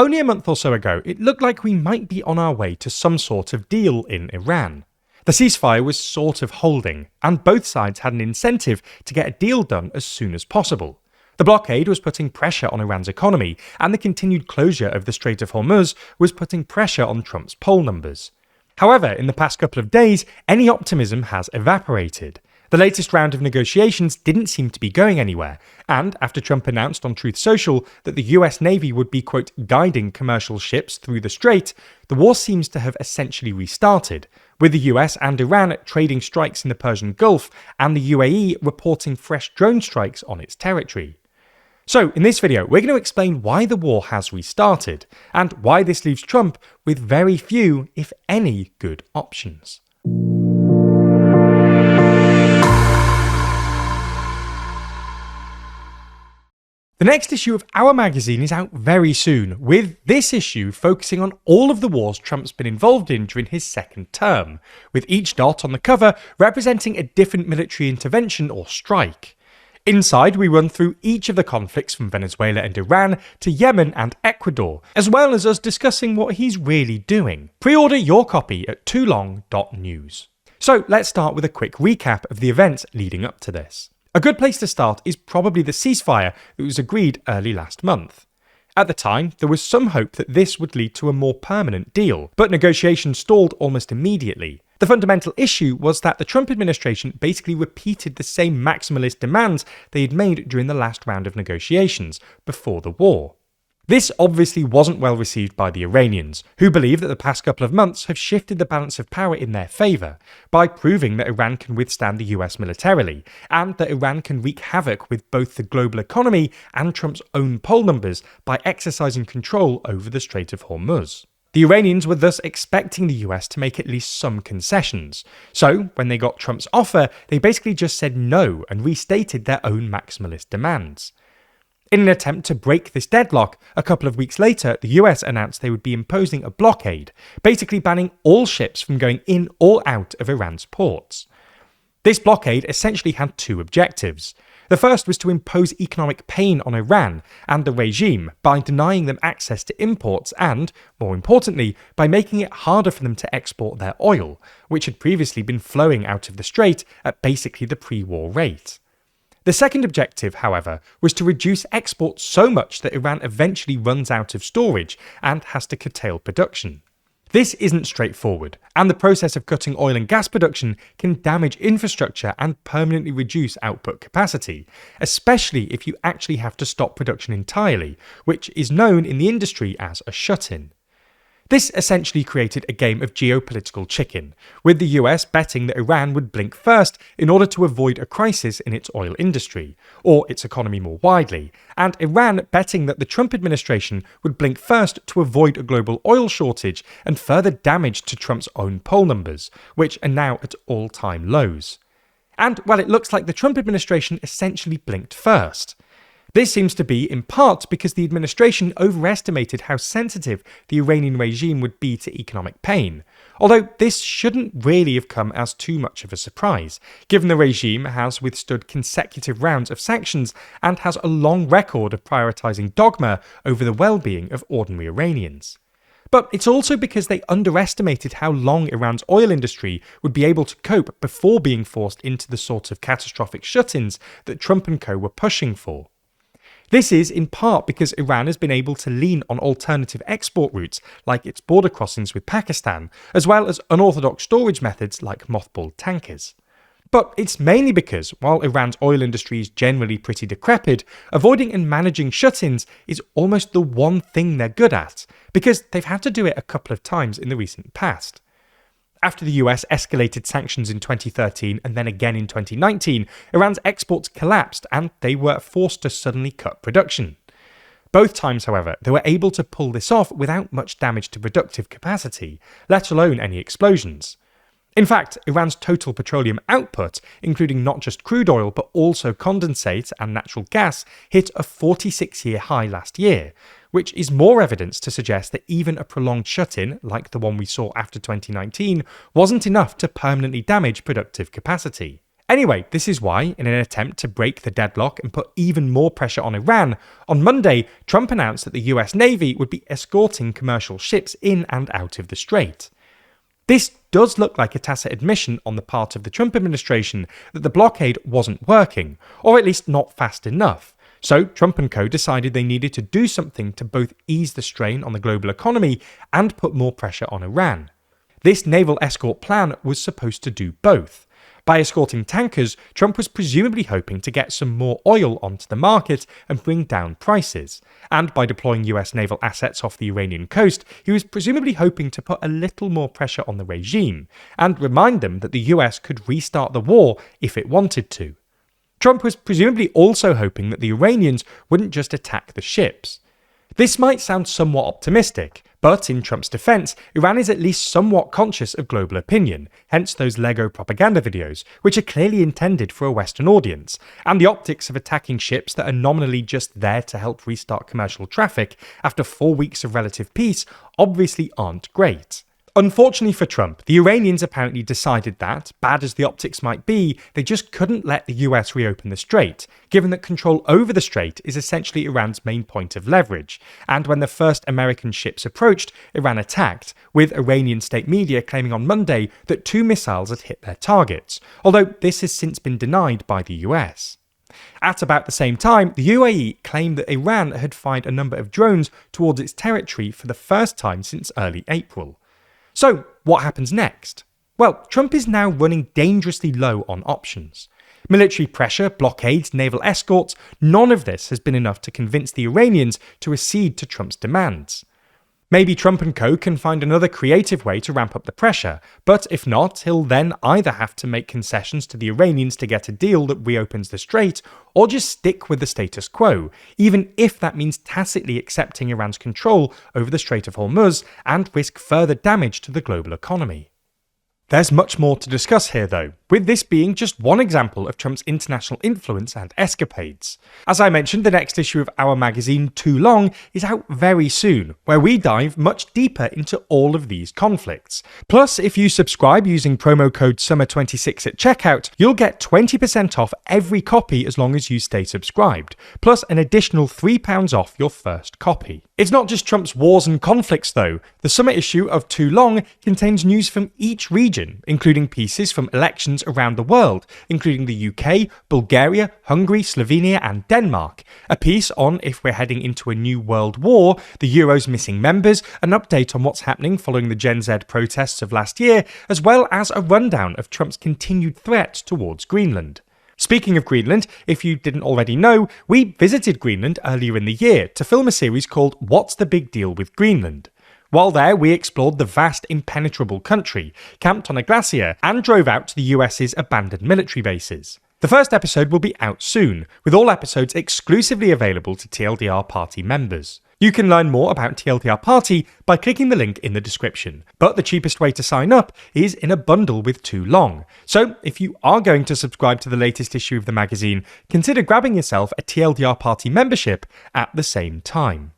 Only a month or so ago, it looked like we might be on our way to some sort of deal in Iran. The ceasefire was sort of holding, and both sides had an incentive to get a deal done as soon as possible. The blockade was putting pressure on Iran's economy, and the continued closure of the Strait of Hormuz was putting pressure on Trump's poll numbers. However, in the past couple of days, any optimism has evaporated. The latest round of negotiations didn't seem to be going anywhere, and after Trump announced on Truth Social that the US Navy would be, quote, guiding commercial ships through the strait, the war seems to have essentially restarted, with the US and Iran trading strikes in the Persian Gulf and the UAE reporting fresh drone strikes on its territory. So, in this video, we're going to explain why the war has restarted, and why this leaves Trump with very few, if any, good options. The next issue of our magazine is out very soon, with this issue focusing on all of the wars Trump's been involved in during his second term, with each dot on the cover representing a different military intervention or strike. Inside, we run through each of the conflicts from Venezuela and Iran to Yemen and Ecuador, as well as us discussing what he's really doing. Pre-order your copy at toolong.news. So let's start with a quick recap of the events leading up to this. A good place to start is probably the ceasefire that was agreed early last month. At the time, there was some hope that this would lead to a more permanent deal, but negotiations stalled almost immediately. The fundamental issue was that the Trump administration basically repeated the same maximalist demands they had made during the last round of negotiations before the war. This obviously wasn't well received by the Iranians, who believe that the past couple of months have shifted the balance of power in their favour by proving that Iran can withstand the US militarily, and that Iran can wreak havoc with both the global economy and Trump's own poll numbers by exercising control over the Strait of Hormuz. The Iranians were thus expecting the US to make at least some concessions, so when they got Trump's offer, they basically just said no and restated their own maximalist demands. In an attempt to break this deadlock, a couple of weeks later, the US announced they would be imposing a blockade, basically banning all ships from going in or out of Iran's ports. This blockade essentially had two objectives. The first was to impose economic pain on Iran and the regime by denying them access to imports and, more importantly, by making it harder for them to export their oil, which had previously been flowing out of the strait at basically the pre-war rate. The second objective, however, was to reduce exports so much that Iran eventually runs out of storage and has to curtail production. This isn't straightforward, and the process of cutting oil and gas production can damage infrastructure and permanently reduce output capacity, especially if you actually have to stop production entirely, which is known in the industry as a shut-in. This essentially created a game of geopolitical chicken, with the US betting that Iran would blink first in order to avoid a crisis in its oil industry, or its economy more widely, and Iran betting that the Trump administration would blink first to avoid a global oil shortage and further damage to Trump's own poll numbers, which are now at all-time lows. And, well, it looks like the Trump administration essentially blinked first. This seems to be in part because the administration overestimated how sensitive the Iranian regime would be to economic pain, although this shouldn't really have come as too much of a surprise, given the regime has withstood consecutive rounds of sanctions and has a long record of prioritising dogma over the well-being of ordinary Iranians. But it's also because they underestimated how long Iran's oil industry would be able to cope before being forced into the sort of catastrophic shut-ins that Trump and co were pushing for. This is in part because Iran has been able to lean on alternative export routes like its border crossings with Pakistan, as well as unorthodox storage methods like mothballed tankers. But it's mainly because, while Iran's oil industry is generally pretty decrepit, avoiding and managing shut-ins is almost the one thing they're good at, because they've had to do it a couple of times in the recent past. After the US escalated sanctions in 2013 and then again in 2019, Iran's exports collapsed and they were forced to suddenly cut production. Both times, however, they were able to pull this off without much damage to productive capacity, let alone any explosions. In fact, Iran's total petroleum output, including not just crude oil but also condensate and natural gas, hit a 46-year high last year, which is more evidence to suggest that even a prolonged shut-in, like the one we saw after 2019, wasn't enough to permanently damage productive capacity. Anyway, this is why, in an attempt to break the deadlock and put even more pressure on Iran, on Monday, Trump announced that the US Navy would be escorting commercial ships in and out of the strait. This does look like a tacit admission on the part of the Trump administration that the blockade wasn't working, or at least not fast enough. So Trump and co decided they needed to do something to both ease the strain on the global economy and put more pressure on Iran. This naval escort plan was supposed to do both. By escorting tankers, Trump was presumably hoping to get some more oil onto the market and bring down prices. And by deploying US naval assets off the Iranian coast, he was presumably hoping to put a little more pressure on the regime and remind them that the US could restart the war if it wanted to. Trump was presumably also hoping that the Iranians wouldn't just attack the ships. This might sound somewhat optimistic, but in Trump's defense, Iran is at least somewhat conscious of global opinion, hence those Lego propaganda videos, which are clearly intended for a Western audience, and the optics of attacking ships that are nominally just there to help restart commercial traffic after 4 weeks of relative peace obviously aren't great. Unfortunately for Trump, the Iranians apparently decided that, bad as the optics might be, they just couldn't let the US reopen the strait, given that control over the strait is essentially Iran's main point of leverage, and when the first American ships approached, Iran attacked, with Iranian state media claiming on Monday that 2 missiles had hit their targets, although this has since been denied by the US. At about the same time, the UAE claimed that Iran had fired a number of drones towards its territory for the first time since early April. So, what happens next? Well, Trump is now running dangerously low on options. Military pressure, blockades, naval escorts, none of this has been enough to convince the Iranians to accede to Trump's demands. Maybe Trump and co can find another creative way to ramp up the pressure, but if not, he'll then either have to make concessions to the Iranians to get a deal that reopens the strait, or just stick with the status quo, even if that means tacitly accepting Iran's control over the Strait of Hormuz and risk further damage to the global economy. There's much more to discuss here though, with this being just one example of Trump's international influence and escapades. As I mentioned, the next issue of our magazine, Too Long, is out very soon, where we dive much deeper into all of these conflicts. Plus, if you subscribe using promo code SUMMER26 at checkout, you'll get 20% off every copy as long as you stay subscribed, plus an additional £3 off your first copy. It's not just Trump's wars and conflicts though. The summer issue of Too Long contains news from each region, including pieces from elections around the world, including the UK, Bulgaria, Hungary, Slovenia and Denmark, a piece on if we're heading into a new world war, the Euro's missing members, an update on what's happening following the Gen Z protests of last year, as well as a rundown of Trump's continued threat towards Greenland. Speaking of Greenland, if you didn't already know, we visited Greenland earlier in the year to film a series called What's the Big Deal with Greenland? While there, we explored the vast, impenetrable country, camped on a glacier, and drove out to the US's abandoned military bases. The first episode will be out soon, with all episodes exclusively available to TLDR Party members. You can learn more about TLDR Party by clicking the link in the description, but the cheapest way to sign up is in a bundle with Too Long. So if you are going to subscribe to the latest issue of the magazine, consider grabbing yourself a TLDR Party membership at the same time.